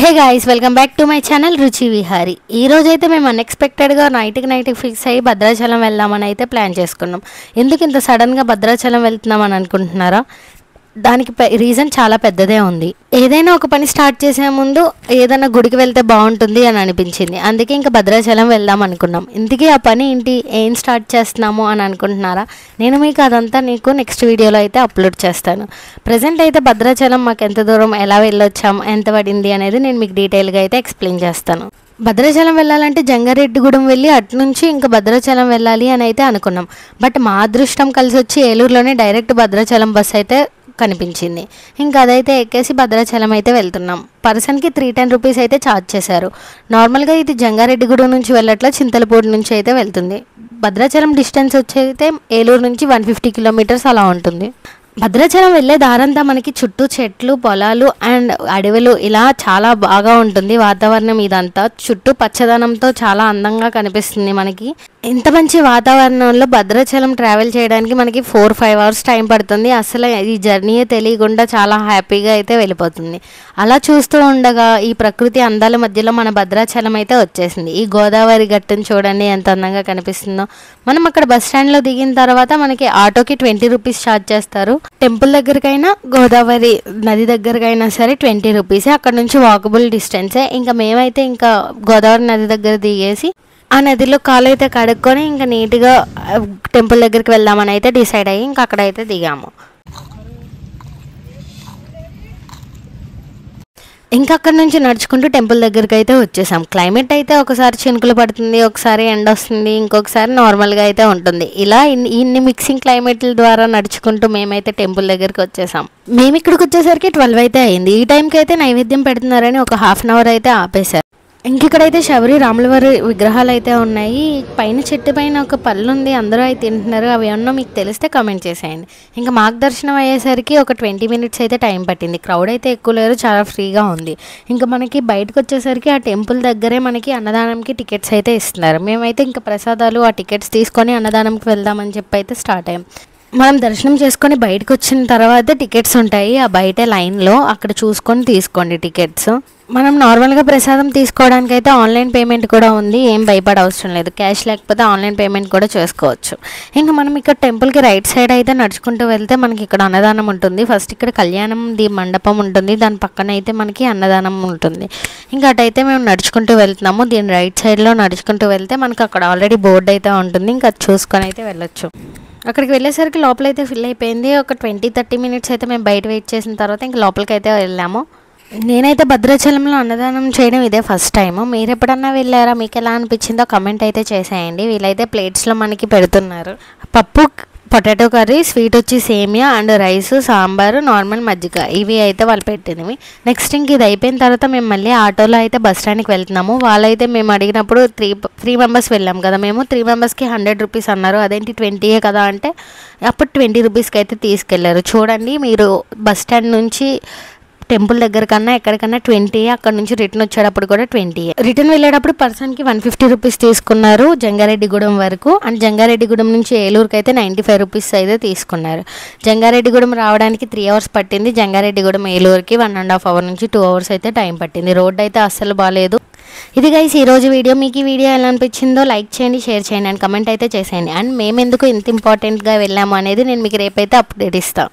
Hey guys, welcome back to my channel రుచి విహారీ. ఈ రోజు అయితే మేము అన్ఎక్స్పెక్టెడ్గా నైట్కి ఫిక్స్ అయ్యి భద్రాచలం వెళ్దామని అయితే ప్లాన్ చేసుకున్నాం. ఎందుకు ఇంత సడన్గా భద్రాచలం వెళ్తున్నామని అనుకుంటున్నారా? దానికి రీజన్ చాలా పెద్దదే ఉంది. ఏదైనా ఒక పని స్టార్ట్ చేసే ముందు ఏదైనా గుడికి వెళ్తే బాగుంటుంది అని అనిపించింది. అందుకే ఇంకా భద్రాచలం వెళ్దాం అనుకున్నాం. ఇంతకీ ఆ పని ఏంటి, ఏం స్టార్ట్ చేస్తున్నాము అని అనుకుంటున్నారా? నేను మీకు అదంతా నెక్స్ట్ వీడియోలో అయితే అప్లోడ్ చేస్తాను. ప్రజెంట్ అయితే భద్రాచలం మాకు ఎంత దూరం, ఎలా వెళ్ళొచ్చాం, ఎంత పడింది అనేది నేను మీకు డీటెయిల్గా అయితే ఎక్స్ప్లెయిన్ చేస్తాను. భద్రాచలం వెళ్ళాలంటే జంగారెడ్డిగూడెం వెళ్ళి అటునుంచి ఇంకా భద్రాచలం వెళ్ళాలి అని అయితే అనుకున్నాం. బట్ మా అదృష్టం కలిసి వచ్చి ఏలూరులోనే డైరెక్ట్ భద్రాచలం బస్ అయితే కనిపించింది. ఇంకా అదైతే ఎక్కేసి భద్రాచలం అయితే వెళ్తున్నాం. పర్సన్కి 310 రూపీస్ అయితే ఛార్జ్ చేశారు. నార్మల్గా ఇది జంగారెడ్డిగూడెం నుంచి వెళ్ళట్లా, చింతలపూడి నుంచి అయితే వెళ్తుంది. భద్రాచలం డిస్టెన్స్ వచ్చి అయితే ఏలూరు నుంచి 150 కిలోమీటర్స్ అలా ఉంటుంది. భద్రాచలం వెళ్ళే దారంతా మనకి చుట్టూ చెట్లు, పొలాలు అండ్ అడవులు ఇలా చాలా బాగా ఉంటుంది. వాతావరణం ఇదంతా చుట్టూ పచ్చదనంతో చాలా అందంగా కనిపిస్తుంది మనకి. ఇంత మంచి వాతావరణంలో భద్రాచలం ట్రావెల్ చేయడానికి మనకి 4-5 అవర్స్ టైం పడుతుంది. అసలు ఈ జర్నీయే తెలియకుండా చాలా హ్యాపీగా అయితే వెళ్ళిపోతుంది. అలా చూస్తూ ఉండగా ఈ ప్రకృతి అందాల మధ్యలో మన భద్రాచలం అయితే వచ్చేసింది. ఈ గోదావరి గట్టును చూడండి ఎంత అందంగా కనిపిస్తుందో. మనం అక్కడ బస్ స్టాండ్లో దిగిన తర్వాత మనకి ఆటోకి 20 రూపీస్ ఛార్జ్ చేస్తారు. టెంపుల్ దగ్గరకైనా గోదావరి నది దగ్గరకైనా సరే 20 రూపీసే. అక్కడ నుంచి వాకబుల్ డిస్టెన్సే. ఇంకా మేమైతే ఇంకా గోదావరి నది దగ్గర దిగేసి ఆ నదిలో కాలు అయితే కడుక్కొని ఇంకా నీట్గా టెంపుల్ దగ్గరికి వెళ్దామని అయితే డిసైడ్ అయ్యి ఇంకా అక్కడైతే దిగాము. ఇంకా అక్కడ నుంచి నడుచుకుంటూ టెంపుల్ దగ్గరికి అయితే వచ్చేసాం. క్లైమేట్ అయితే ఒకసారి చినుకులు పడుతుంది, ఒకసారి ఎండ వస్తుంది, ఇంకొకసారి నార్మల్గా అయితే ఉంటుంది. ఇలా ఇన్ని మిక్సింగ్ క్లైమేట్ల ద్వారా నడుచుకుంటూ మేమైతే టెంపుల్ దగ్గరికి వచ్చేసాం. మేము ఇక్కడికి వచ్చేసరికి 12 అయితే అయింది. ఈ టైంకి అయితే నైవేద్యం పెడుతున్నారని ఒక ½ అవర్ అయితే ఆపేశారు. ఇంకిక్కడైతే శబరి రాములవారి విగ్రహాలు అయితే ఉన్నాయి. పైన చెట్టు పైన ఒక పళ్ళు ఉంది, అందరూ అయితే తింటున్నారు. అవి ఏమన్నా మీకు తెలిస్తే కామెంట్ చేసేయండి. ఇంకా మాకు దర్శనం అయ్యేసరికి ఒక 20 మినిట్స్ అయితే టైం పట్టింది. క్రౌడ్ అయితే ఎక్కువ లేరు, చాలా ఫ్రీగా ఉంది. ఇంకా మనకి బయటకు వచ్చేసరికి ఆ టెంపుల్ దగ్గరే మనకి అన్నదానంకి టికెట్స్ అయితే ఇస్తున్నారు. మేమైతే ఇంకా ప్రసాదాలు ఆ టికెట్స్ తీసుకొని అన్నదానంకి వెళ్దామని చెప్పి అయితే స్టార్ట్ అయ్యాం. మనం దర్శనం చేసుకొని బయటకు వచ్చిన తర్వాత టికెట్స్ ఉంటాయి ఆ బయట లైన్లో, అక్కడ చూసుకొని తీసుకోండి టికెట్స్. మనం నార్మల్గా ప్రసాదం తీసుకోవడానికి అయితే ఆన్లైన్ పేమెంట్ కూడా ఉంది, ఏం భయపడ అవసరం లేదు. క్యాష్ లేకపోతే ఆన్లైన్ పేమెంట్ కూడా చేసుకోవచ్చు. ఇంకా మనం ఇక్కడ టెంపుల్కి రైట్ సైడ్ అయితే నడుచుకుంటూ వెళ్తే మనకి ఇక్కడ అన్నదానం ఉంటుంది. ఫస్ట్ ఇక్కడ కళ్యాణం మండపం ఉంటుంది, దాని పక్కన అయితే మనకి అన్నదానం ఉంటుంది. ఇంకా అటైతే మేము నడుచుకుంటూ వెళ్తున్నాము. దీని రైట్ సైడ్లో నడుచుకుంటూ వెళ్తే మనకి అక్కడ ఆల్రెడీ బోర్డు అయితే ఉంటుంది, ఇంకా అది చూసుకొని అయితే వెళ్ళొచ్చు. అక్కడికి వెళ్ళేసరికి లోపలైతే ఫిల్ అయిపోయింది. ఒక 20-30 మినిట్స్ అయితే మేము బయట వెయిట్ చేసిన తర్వాత ఇంక లోపలికి అయితే వెళ్ళాము. నేనైతే భద్రాచలంలో అన్నదానం చేయడం ఇదే ఫస్ట్ టైం. మీరు ఎప్పుడన్నా వెళ్ళారా, మీకు ఎలా అనిపించిందో కమెంట్ అయితే చేసేయండి. వీళ్ళైతే ప్లేట్స్లో మనకి పెడుతున్నారు. పప్పు, పొటాటో కర్రీ, స్వీట్ వచ్చి సేమియా అండ్ రైస్, సాంబారు, నార్మల్ మజ్జిగ, ఇవి అయితే వాళ్ళు పెట్టినవి. నెక్స్ట్ ఇంక ఇది అయిపోయిన తర్వాత మేము మళ్ళీ ఆటోలో అయితే బస్ స్టాండ్కి వెళ్తున్నాము. వాళ్ళైతే మేము అడిగినప్పుడు 3 మెంబర్స్ వెళ్ళాం కదా, మేము 3 మెంబర్స్కి 100 రూపీస్ అన్నారు. అదేంటి 20 కదా అంటే అప్పుడు 20 రూపీస్కి అయితే తీసుకెళ్లారు. చూడండి, మీరు బస్ స్టాండ్ నుంచి టెంపుల్ దగ్గర కన్నా ఎక్కడికన్నా 20, అక్కడ నుంచి రిటర్న్ వచ్చేటప్పుడు కూడా 20. రిటర్న్ వెళ్ళేటప్పుడు పర్సన్కి 150 రూపీస్ తీసుకున్నారు జంగారెడ్డిగూడెం వరకు. అండ్ జంగారెడ్డిగూడెం నుంచి ఏలూరుకి అయితే 95 రూపీస్ అయితే తీసుకున్నారు. జంగారెడ్డిగూడెం రావడానికి 3 అవర్స్ పట్టింది. జంగారెడ్డిగూడెం ఏలూరుకి 1.5 అవర్ నుంచి 2 అవర్స్ అయితే టైం పట్టింది. రోడ్ అయితే అస్సలు బాగాలేదు. ఇది గైస్ ఈరోజు వీడియో. మీకు ఈ వీడియో ఎలా అనిపించిందో లైక్ చేయండి, షేర్ చేయండి అండ్ కమెంట్ అయితే చేసేయండి. అండ్ మేము ఎందుకు ఇంత ఇంపార్టెంట్గా వెళ్ళాము అనేది నేను మీకు రేపైతే అప్డేట్ ఇస్తాను.